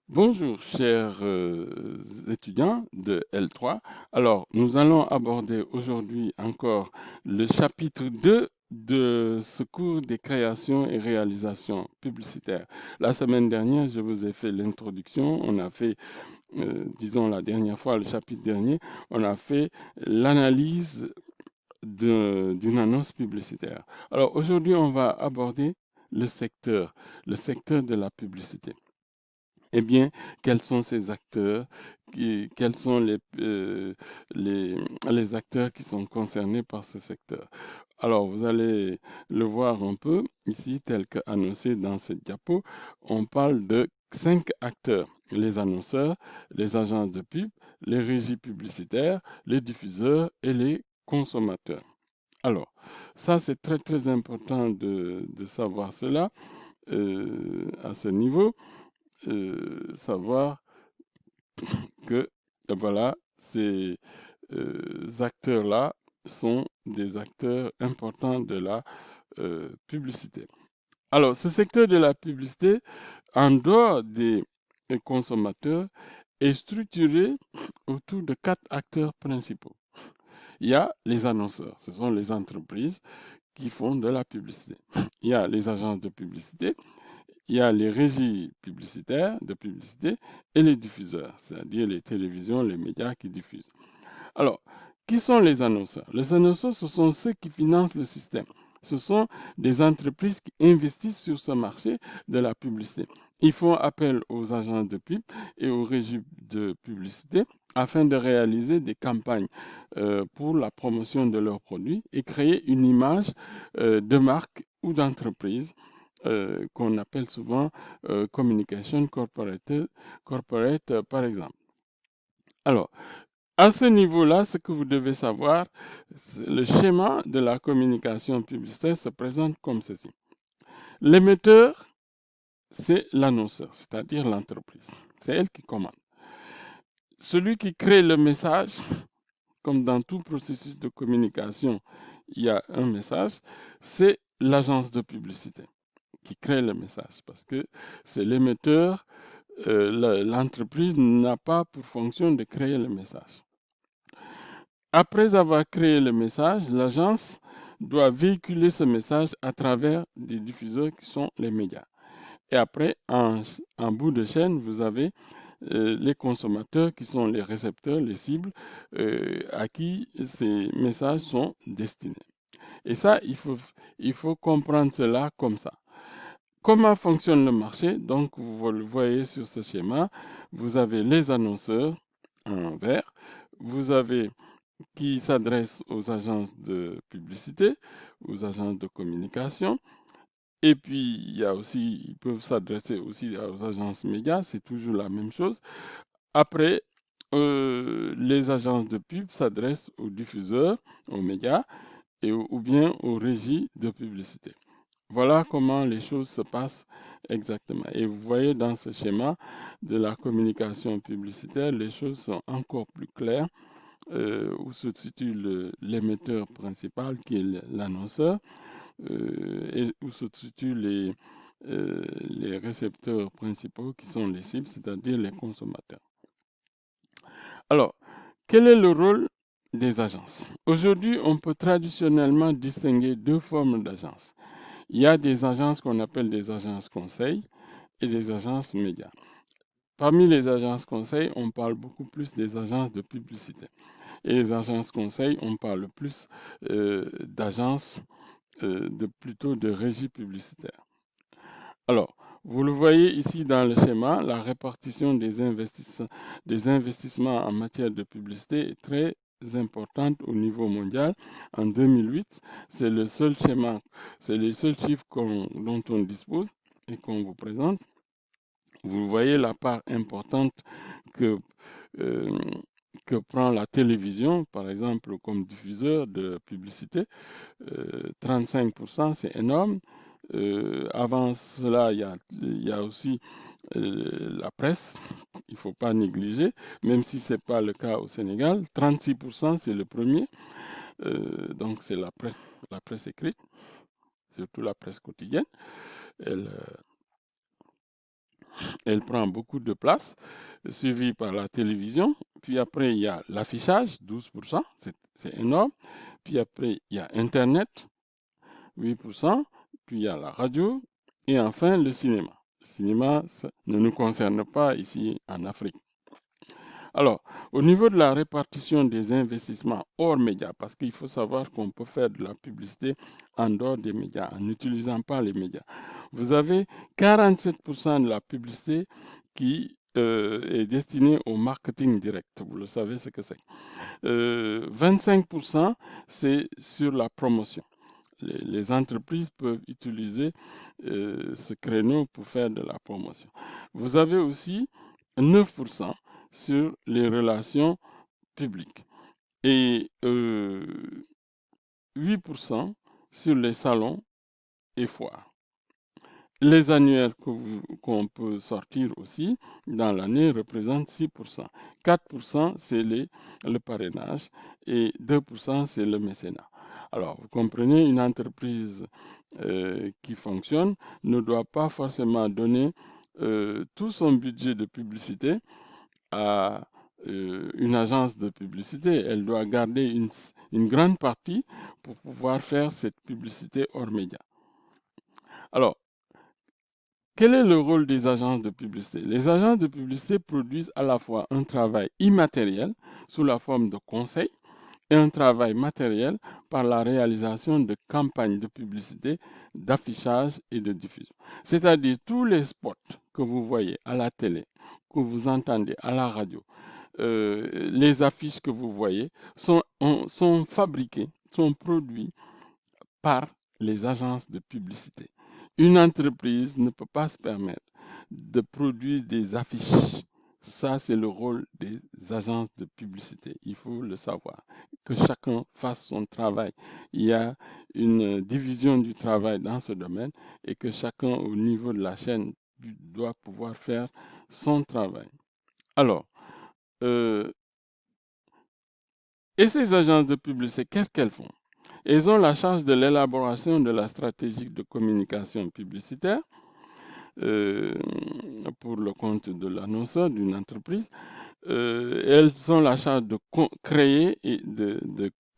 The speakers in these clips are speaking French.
Bonjour, chers étudiants de L3. Alors, nous allons aborder aujourd'hui encore le chapitre 2 de ce cours des créations et réalisations publicitaires. La semaine dernière, je vous ai fait l'introduction. On a fait, disons la dernière fois, le chapitre dernier, on a fait l'analyse d'une annonce publicitaire. Alors, aujourd'hui, on va aborder le secteur de la publicité. Eh bien, quels sont ces acteurs? Quels sont les, les acteurs qui sont concernés par ce secteur? Alors, vous allez le voir un peu ici, tel qu'annoncé dans cette diapo. On parle de 5 acteurs: les annonceurs, les agences de pub, les régies publicitaires, les diffuseurs et les consommateurs. Alors, ça, c'est très, très important de savoir cela à ce niveau. Savoir que voilà, ces acteurs-là sont des acteurs importants de la publicité. Alors, ce secteur de la publicité, en dehors des consommateurs, est structuré autour de 4 acteurs principaux. Il y a les annonceurs, ce sont les entreprises qui font de la publicité. Il y a les agences de publicité, il y a les régies publicitaires de publicité et les diffuseurs, c'est-à-dire les télévisions, les médias qui diffusent. Alors, qui sont les annonceurs? Les annonceurs, ce sont ceux qui financent le système. Ce sont des entreprises qui investissent sur ce marché de la publicité. Ils font appel aux agents de pub et aux régies de publicité afin de réaliser des campagnes pour la promotion de leurs produits et créer une image de marque ou d'entreprise qu'on appelle souvent communication corporate, par exemple. Alors, à ce niveau-là, ce que vous devez savoir, le schéma de la communication publicitaire se présente comme ceci. L'émetteur, c'est l'annonceur, c'est-à-dire l'entreprise. C'est elle qui commande. Celui qui crée le message, comme dans tout processus de communication, il y a un message, c'est l'agence de publicité qui crée le message parce que c'est l'émetteur, l'entreprise n'a pas pour fonction de créer le message. Après avoir créé le message, l'agence doit véhiculer ce message à travers des diffuseurs qui sont les médias. Et après, en bout de chaîne, vous avez les consommateurs qui sont les récepteurs, les cibles à qui ces messages sont destinés. Et ça, il faut comprendre cela comme ça. Comment fonctionne le marché? Donc, vous le voyez sur ce schéma, vous avez les annonceurs en vert, vous avez qui s'adressent aux agences de publicité, aux agences de communication, et puis il y a aussi, ils peuvent s'adresser aussi aux agences médias, c'est toujours la même chose. Après, les agences de pub s'adressent aux diffuseurs, aux médias, ou bien aux régies de publicité. Voilà comment les choses se passent exactement. Et vous voyez dans ce schéma de la communication publicitaire, les choses sont encore plus claires, où se situe l'émetteur principal qui est l'annonceur, et où se situent les récepteurs principaux qui sont les cibles, c'est-à-dire les consommateurs. Alors, quel est le rôle des agences? Aujourd'hui, on peut traditionnellement distinguer 2 formes d'agences. Il y a des agences qu'on appelle des agences conseils et des agences médias. Parmi les agences conseils, on parle beaucoup plus des agences de publicité. Et les agences conseils, on parle plus d'agences, plutôt de régie publicitaire. Alors, vous le voyez ici dans le schéma, la répartition des investissements en matière de publicité est très importante au niveau mondial. En 2008, c'est le seul schéma, c'est les seuls chiffres dont on dispose et qu'on vous présente. Vous voyez la part importante que, euh, que prend la télévision, par exemple, comme diffuseur de publicité. 35%, c'est énorme. Avant cela, il y a aussi la presse, il ne faut pas négliger, même si ce n'est pas le cas au Sénégal. 36%, c'est le premier. Donc, c'est la presse écrite, surtout la presse quotidienne. Elle, Elle prend beaucoup de place, suivie par la télévision. Puis après, il y a l'affichage, 12%, c'est énorme. Puis après, il y a Internet, 8%. Puis il y a la radio. Et enfin, le cinéma. Le cinéma, ça ne nous concerne pas ici en Afrique. Alors, au niveau de la répartition des investissements hors médias, parce qu'il faut savoir qu'on peut faire de la publicité en dehors des médias, en n'utilisant pas les médias. Vous avez 47% de la publicité qui est destinée au marketing direct. Vous le savez ce que c'est. 25%, c'est sur la promotion. Les entreprises peuvent utiliser ce créneau pour faire de la promotion. Vous avez aussi 9% sur les relations publiques et 8% sur les salons et foires. Les annuaires qu'on peut sortir aussi dans l'année représentent 6%. 4%, c'est le parrainage et 2%, c'est le mécénat. Alors, vous comprenez, une entreprise qui fonctionne ne doit pas forcément donner tout son budget de publicité à une agence de publicité. Elle doit garder une grande partie pour pouvoir faire cette publicité hors média. Alors, quel est le rôle des agences de publicité? Les agences de publicité produisent à la fois un travail immatériel sous la forme de conseils et un travail matériel par la réalisation de campagnes de publicité, d'affichage et de diffusion. C'est-à-dire tous les spots que vous voyez à la télé, que vous entendez à la radio, les affiches que vous voyez sont fabriquées, sont produits par les agences de publicité. Une entreprise ne peut pas se permettre de produire des affiches. Ça, c'est le rôle des agences de publicité. Il faut le savoir. Que chacun fasse son travail. Il y a une division du travail dans ce domaine et que chacun au niveau de la chaîne doit pouvoir faire son travail. Alors, et ces agences de publicité, qu'est-ce qu'elles font? Elles ont la charge de l'élaboration de la stratégie de communication publicitaire pour le compte de l'annonceur d'une entreprise. Elles ont la charge de créer et de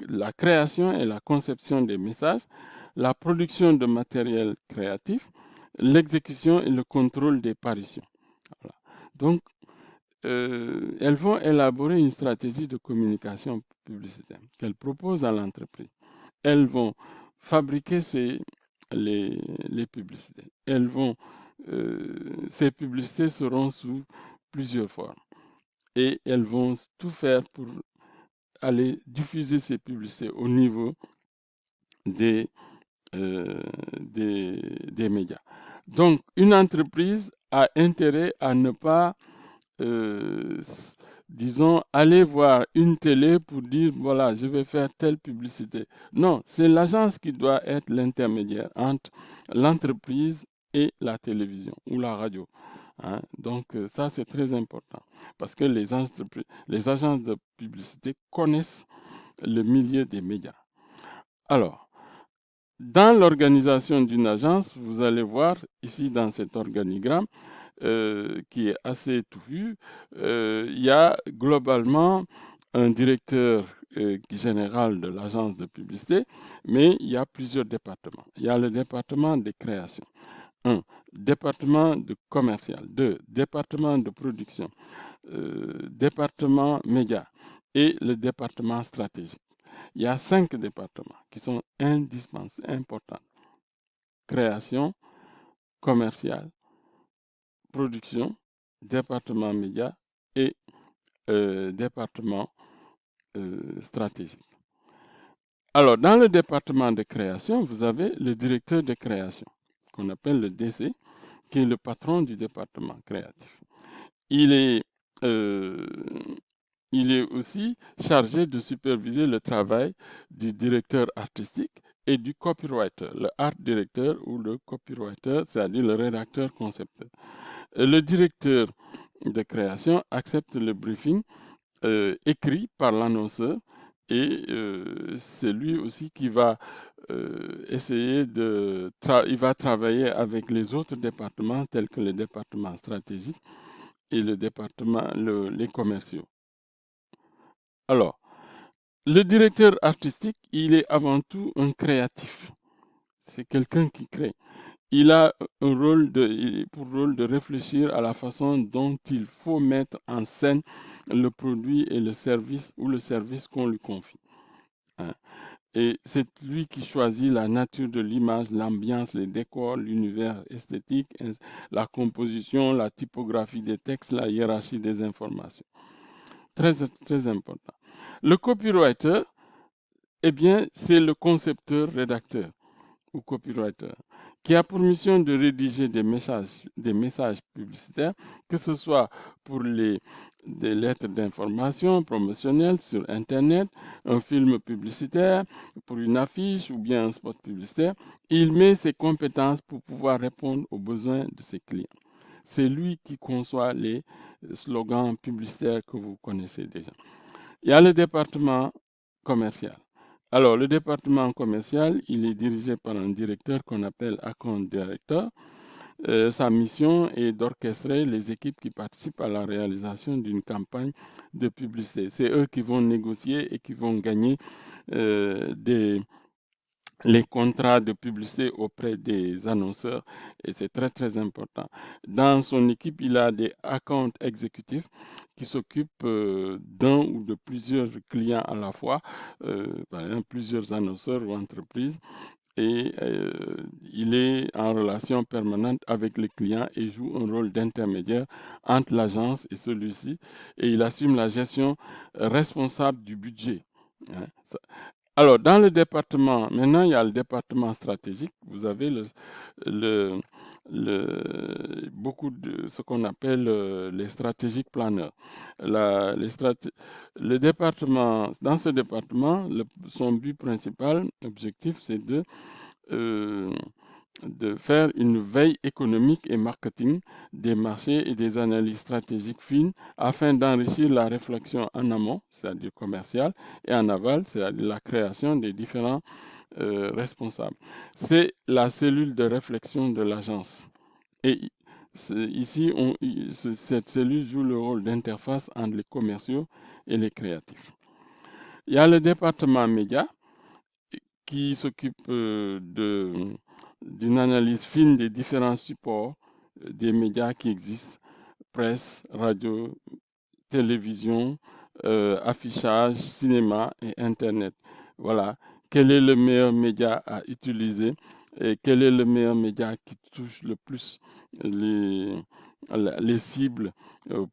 la création et la conception des messages, la production de matériel créatif, l'exécution et le contrôle des parutions. Voilà. Donc, elles vont élaborer une stratégie de communication publicitaire qu'elles proposent à l'entreprise. Elles vont fabriquer les publicités. Ces publicités seront sous plusieurs formes. Et elles vont tout faire pour aller diffuser ces publicités au niveau des médias. Donc, une entreprise a intérêt à ne pas disons, aller voir une télé pour dire, voilà, je vais faire telle publicité. Non, c'est l'agence qui doit être l'intermédiaire entre l'entreprise et la télévision ou la radio. Hein. Donc, ça, c'est très important parce que les agences de publicité connaissent le milieu des médias. Alors, dans l'organisation d'une agence, vous allez voir ici dans cet organigramme, qui est assez touffu, il y a globalement un directeur général de l'agence de publicité, mais il y a plusieurs départements. Il y a le département de création. 1. Département de commercial. 2. Département de production. Département média. Et le département stratégique. Il y a 5 départements qui sont indispensables, importants. Création, commercial, production, département média et département stratégique. Alors, dans le département de création, vous avez le directeur de création, qu'on appelle le DC, qui est le patron du département créatif. Il est aussi chargé de superviser le travail du directeur artistique et du copywriter, le art directeur ou le copywriter, c'est-à-dire le rédacteur concepteur. Le directeur de création accepte le briefing écrit par l'annonceur Et c'est lui aussi qui va essayer il va travailler avec les autres départements tels que le département stratégique et le département, les commerciaux. Alors, le directeur artistique, il est avant tout un créatif. C'est quelqu'un qui crée. Il a pour rôle de réfléchir à la façon dont il faut mettre en scène le produit et le service ou le service qu'on lui confie, hein. Et c'est lui qui choisit la nature de l'image, l'ambiance, les décors, l'univers esthétique, la composition, la typographie des textes, la hiérarchie des informations. Très, très important. Le copywriter, eh bien, c'est le concepteur-rédacteur ou copywriter qui a pour mission de rédiger des messages publicitaires, que ce soit pour des lettres d'information promotionnelles sur Internet, un film publicitaire, pour une affiche ou bien un spot publicitaire. Il met ses compétences pour pouvoir répondre aux besoins de ses clients. C'est lui qui conçoit les slogans publicitaires que vous connaissez déjà. Il y a le département commercial. Alors, le département commercial, il est dirigé par un directeur qu'on appelle account director. Sa mission est d'orchestrer les équipes qui participent à la réalisation d'une campagne de publicité. C'est eux qui vont négocier et qui vont gagner les contrats de publicité auprès des annonceurs, et c'est très très important. Dans son équipe, il a des account exécutifs qui s'occupent d'un ou de plusieurs clients à la fois, par exemple plusieurs annonceurs ou entreprises, et il est en relation permanente avec les clients et joue un rôle d'intermédiaire entre l'agence et celui-ci, et il assume la gestion responsable du budget, hein. Alors, dans le département, maintenant, il y a le département stratégique. Vous avez le, beaucoup de ce qu'on appelle les stratégiques planeurs. Le département, dans ce département, son but principal, objectif, c'est euh, de faire une veille économique et marketing des marchés et des analyses stratégiques fines afin d'enrichir la réflexion en amont, c'est-à-dire commerciale, et en aval, c'est-à-dire la création des différents responsables. C'est la cellule de réflexion de l'agence. Et ici, cette cellule joue le rôle d'interface entre les commerciaux et les créatifs. Il y a le département média qui s'occupe d'une analyse fine des différents supports des médias qui existent, presse, radio, télévision, affichage, cinéma et Internet. Voilà. Quel est le meilleur média à utiliser et quel est le meilleur média qui touche le plus les, les cibles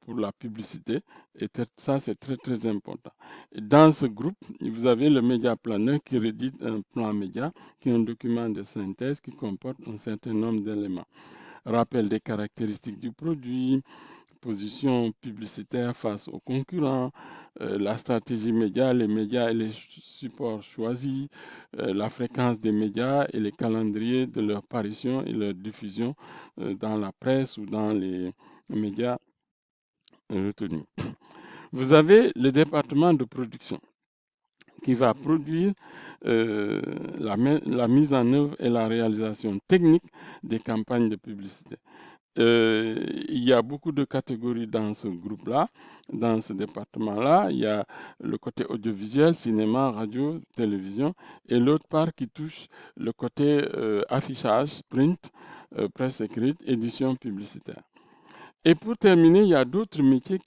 pour la publicité. Et ça, c'est très, très important. Et dans ce groupe, vous avez le média planner qui rédite un plan média, qui est un document de synthèse qui comporte un certain nombre d'éléments. Rappel des caractéristiques du produit, position publicitaire face aux concurrents, la stratégie média, les médias et les supports choisis, la fréquence des médias et les calendriers de leur apparition et leur diffusion dans la presse ou dans les médias retenus. Vous avez le département de production qui va produire la mise en œuvre et la réalisation technique des campagnes de publicité. Il y a beaucoup de catégories dans ce groupe-là, dans ce département-là. Il y a le côté audiovisuel, cinéma, radio, télévision, et l'autre part qui touche le côté affichage, print, presse écrite, édition publicitaire. Et pour terminer, il y a d'autres métiers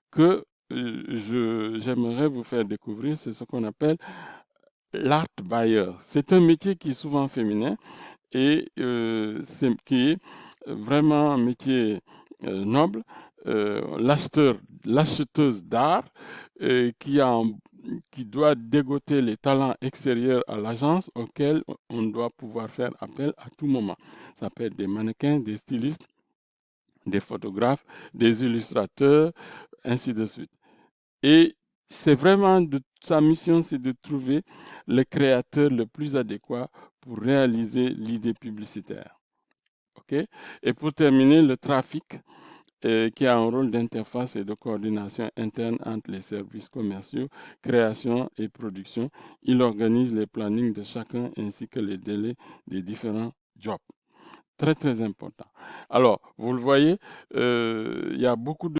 que j'aimerais vous faire découvrir, c'est ce qu'on appelle l'art buyer. C'est un métier qui est souvent féminin et qui est vraiment un métier noble, l'acheteuse d'art qui doit dégoter les talents extérieurs à l'agence auxquels on doit pouvoir faire appel à tout moment. Ça peut être des mannequins, des stylistes, des photographes, des illustrateurs, ainsi de suite. Et c'est vraiment sa mission, c'est de trouver le créateur le plus adéquat pour réaliser l'idée publicitaire. OK? Et pour terminer, le trafic qui a un rôle d'interface et de coordination interne entre les services commerciaux, création et production. Il organise les plannings de chacun ainsi que les délais des différents jobs. Très, très important. Alors, vous le voyez, il y a beaucoup de